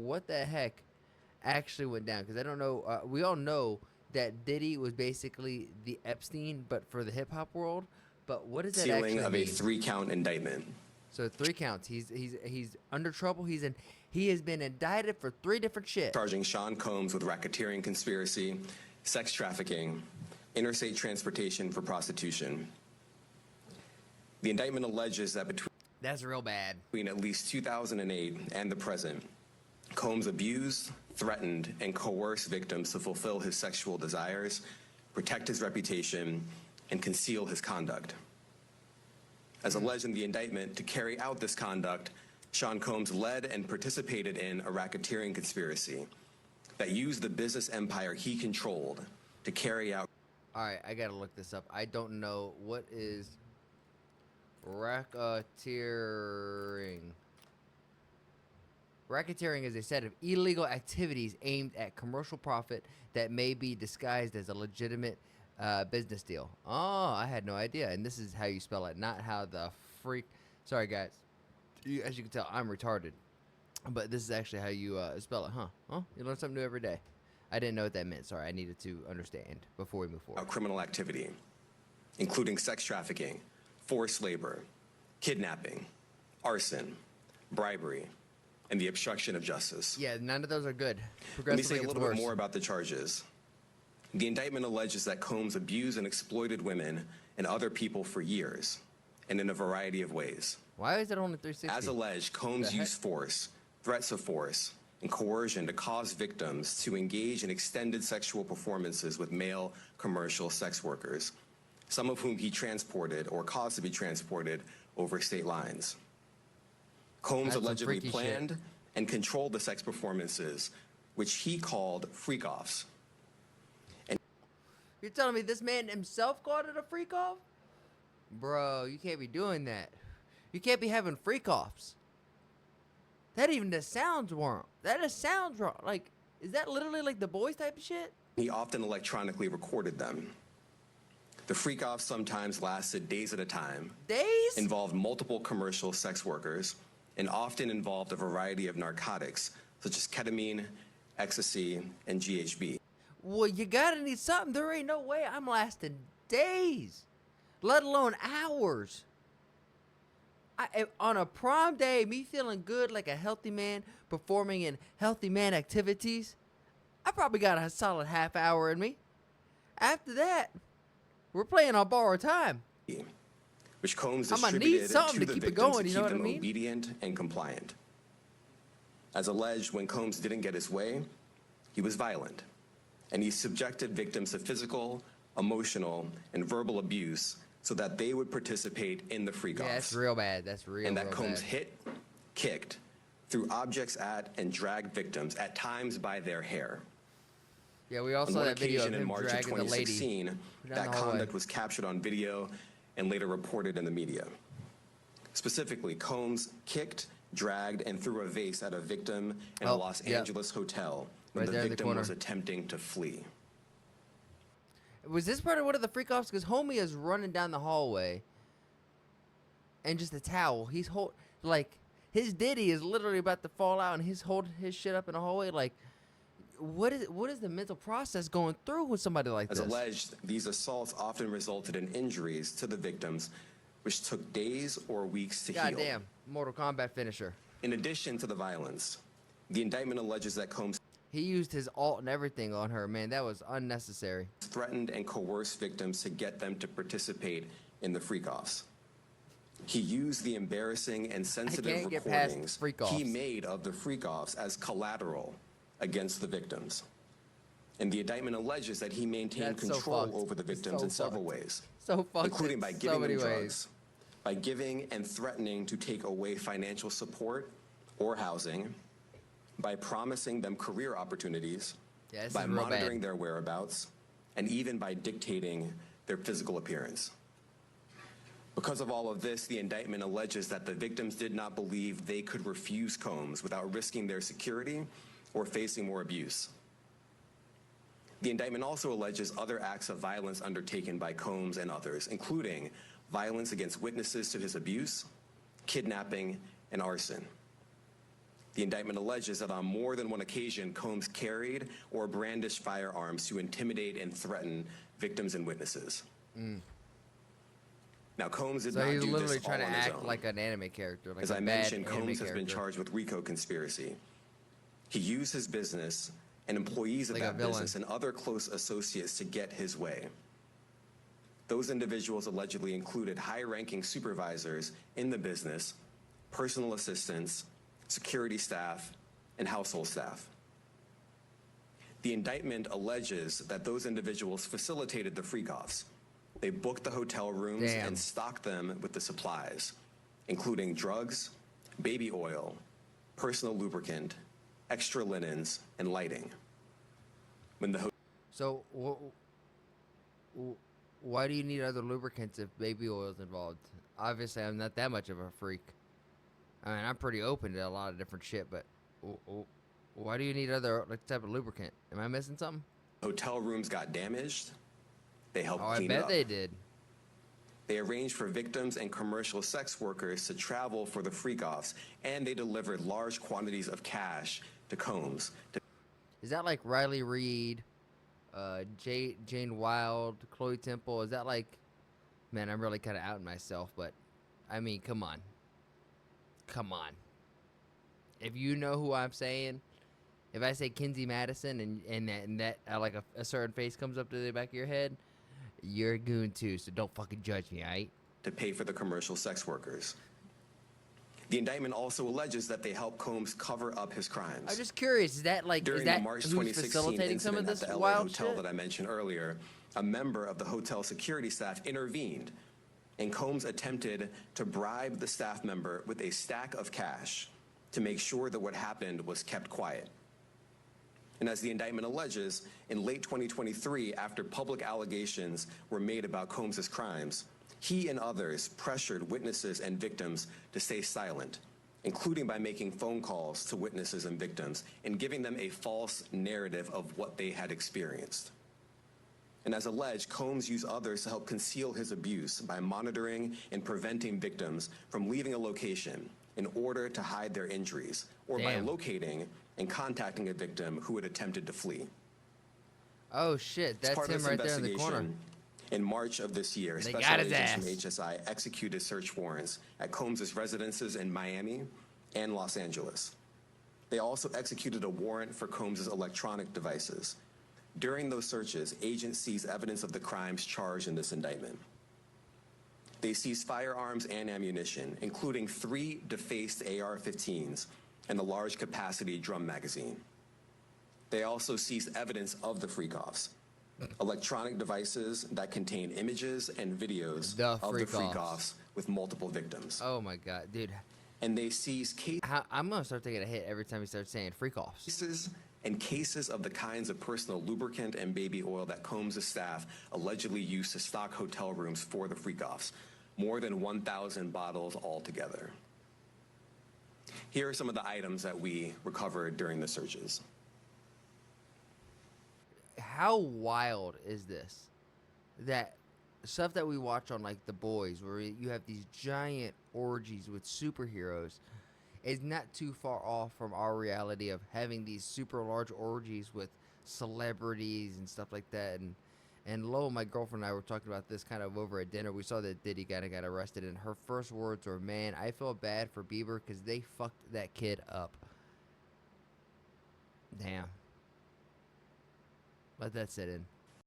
what the heck actually went down, because I don't know. We all know that Diddy was basically the Epstein, but for the hip hop world. But what does that Sealing actually of a mean? 3-count indictment. So 3 counts. He's under trouble. He has been indicted for 3 different shit. Charging Sean Combs with racketeering conspiracy, sex trafficking, interstate transportation for prostitution. The indictment alleges that That's real bad. between at least 2008 and the present, Combs abused, threatened, and coerced victims to fulfill his sexual desires, protect his reputation, and conceal his conduct. As alleged in the indictment, to carry out this conduct, Sean Combs led and participated in a racketeering conspiracy that used the business empire he controlled to carry out. All right, I gotta look this up. I don't know what is racketeering. Racketeering is a set of illegal activities aimed at commercial profit that may be disguised as a legitimate business deal. Oh, I had no idea. And this is how you spell it, not how the freak. Sorry, guys. As you can tell, I'm retarded. But this is actually how you spell it, huh? Huh? You learn something new every day. I didn't know what that meant. Sorry, I needed to understand before we move forward. Criminal activity, including sex trafficking, forced labor, kidnapping, arson, bribery, and the obstruction of justice. Yeah, none of those are good. Let me say a little bit more about the charges. The indictment alleges that Combs abused and exploited women and other people for years, and in a variety of ways. Why is it only 360? As alleged, Combs used force, threats of force, and coercion to cause victims to engage in extended sexual performances with male commercial sex workers, some of whom he transported or caused to be transported over state lines. Combs allegedly planned and controlled the sex performances, which he called freak-offs. You're telling me this man himself called it a freak-off? Bro, you can't be doing that. You can't be having freak-offs. That even just sounds wrong. That just sounds wrong. Like, is that literally like the boys type of shit? He often electronically recorded them. The freak-offs sometimes lasted days at a time. Days? Involved multiple commercial sex workers, and often involved a variety of narcotics, such as ketamine, ecstasy, and GHB. Well, you gotta need something. There ain't no way I'm lasting days, let alone hours. On a prom day, me feeling good like a healthy man, performing in healthy man activities, I probably got a solid half hour in me. After that, we're playing on borrowed time. Which Combs I'm gonna distributed need something to to the keep it victims going, to you keep know what I them mean? obedient and compliant. As alleged, when Combs didn't get his way, he was violent, and he subjected victims to physical, emotional, and verbal abuse so that they would participate in the freak-offs. Yeah, that's real bad. That's real, and that real Combs bad. hit, kicked, threw objects at, and dragged victims, at times by their hair. Yeah, we all On saw one that video of occasion in him March of dragging the lady 2016, down that the hallway. conduct was captured on video and later reported in the media. Specifically, Combs kicked, dragged, and threw a vase at a victim in a Los Angeles hotel when the victim was attempting to flee. Was this part of one of the freak-offs? Because homie is running down the hallway and just a towel. He's like, his Diddy is literally about to fall out and he's holding his shit up in the hallway. Like, what is the mental process going through with somebody like this? As alleged, these assaults often resulted in injuries to the victims, which took days or weeks to heal. Goddamn, Mortal Kombat finisher. In addition to the violence, the indictment alleges that Combs He used his alt and everything on her, man. That was unnecessary. Threatened and coerced victims to get them to participate in the freak-offs. He used the embarrassing and sensitive recordings he made of the freak-offs as collateral against the victims. And the indictment alleges that he maintained control over the victims in several ways, including by giving them drugs, by giving and threatening to take away financial support or housing, by promising them career opportunities, by monitoring their whereabouts, and even by dictating their physical appearance. Because of all of this, the indictment alleges that the victims did not believe they could refuse Combs without risking their security or facing more abuse. The indictment also alleges other acts of violence undertaken by Combs and others, including violence against witnesses to his abuse, kidnapping, and arson. The indictment alleges that on more than one occasion, Combs carried or brandished firearms to intimidate and threaten victims and witnesses. Now, Combs did not do this all on his own. So he's literally trying to act like an anime character. Like As I mentioned, Combs has been charged with RICO conspiracy. He used his business and employees of that business and other close associates to get his way. Those individuals allegedly included high-ranking supervisors in the business, personal assistants, security staff, and household staff. The indictment alleges that those individuals facilitated the freak-offs. They booked the hotel rooms and stocked them with the supplies, including drugs, baby oil, personal lubricant, extra linens, and lighting. When the So why do you need other lubricants if baby oil is involved? Obviously, I'm not that much of a freak. I mean, I'm pretty open to a lot of different shit, but why do you need other type of lubricant? Am I missing something? Hotel rooms got damaged. They helped clean it up. I bet they did. They arranged for victims and commercial sex workers to travel for the freak-offs, and they delivered large quantities of cash to Combs. Is that like Riley Reid, Jane Wilde, Chloe Temple? Is that like, man, I'm really kind of outing myself, but I mean, come on. Come on. If you know who I'm saying, if I say Kinsey Madison and that like a certain face comes up to the back of your head, you're a goon too, so don't fucking judge me, alright? To pay for the commercial sex workers. The indictment also alleges that they helped Combs cover up his crimes. I'm just curious, is that like, During is that the March who's 2016 facilitating some of incident this at the LA wild hotel shit? that I mentioned earlier, a member of the hotel security staff intervened, and Combs attempted to bribe the staff member with a stack of cash to make sure that what happened was kept quiet. And as the indictment alleges, in late 2023, after public allegations were made about Combs' crimes, he and others pressured witnesses and victims to stay silent, including by making phone calls to witnesses and victims and giving them a false narrative of what they had experienced. And as alleged, Combs used others to help conceal his abuse by monitoring and preventing victims from leaving a location in order to hide their injuries, or by locating and contacting a victim who had attempted to flee. Oh shit, that's him right there in the corner. In March of this year, special agents from HSI executed search warrants at Combs' residences in Miami and Los Angeles. They also executed a warrant for Combs' electronic devices. During those searches, agents seized evidence of the crimes charged in this indictment. They seized firearms and ammunition, including 3 defaced AR-15s and a large capacity drum magazine. They also seized evidence of the freak-offs, electronic devices that contain images and videos of the freak-offs with multiple victims. Oh my God, dude. And they seized cases. I'm gonna start taking a hit every time you start saying freak-offs. Cases of the kinds of personal lubricant and baby oil that Combs' staff allegedly used to stock hotel rooms for the freak-offs. More than 1,000 bottles altogether. Here are some of the items that we recovered during the searches. How wild is this? That stuff that we watch on like The Boys, where you have these giant orgies with superheroes, is not too far off from our reality of having these super large orgies with celebrities and stuff like that. And lo, my girlfriend and I were talking about this kind of over at dinner. We saw that Diddy kind of got arrested, and her first words were, "Man, I feel bad for Bieber because they fucked that kid up." Damn. Let that sit in.